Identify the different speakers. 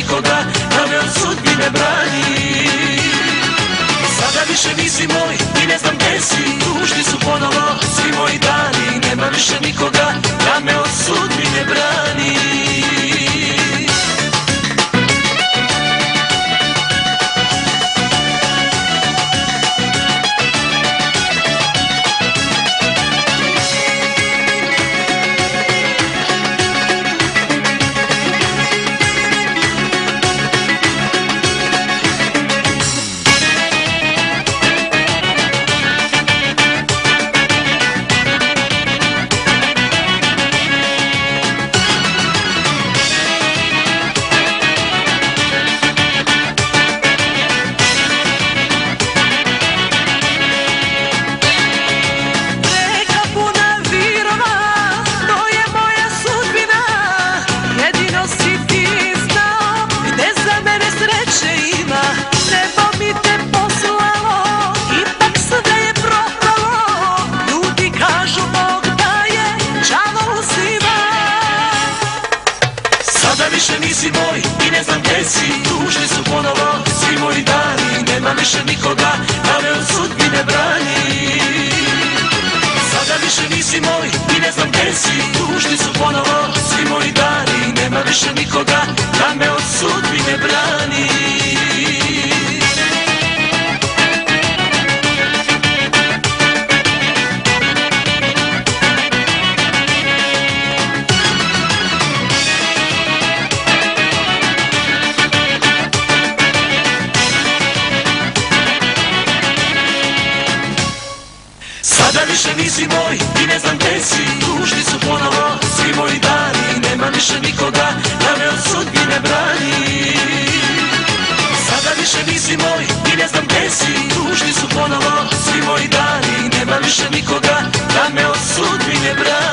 Speaker 1: nikoga da me od sudbine brani. Sada više nisi moj i ne znam gde si, tužni su ponovo svi moji dani. Nema više nikoga da me od sudbine brani. Sada više nisi moj i ne znam gde si, tužni su ponovo svi moji dani. Nema više nikoga da me od sudbine brani. Sada više nisi moj i ne znam gde si, tužni su ponovo svi moji dani. Nema više nikoga da me od sudbine brani. Sada više nisi moj i ne znam gde si, tužni su ponovo svi moji dani. Nema više nikoga da me od sudbine brani. Sada više nisi moj i ne znam gde si, tužni su ponovo svi moji dani. Nema više nikoga da me od sudbine brani.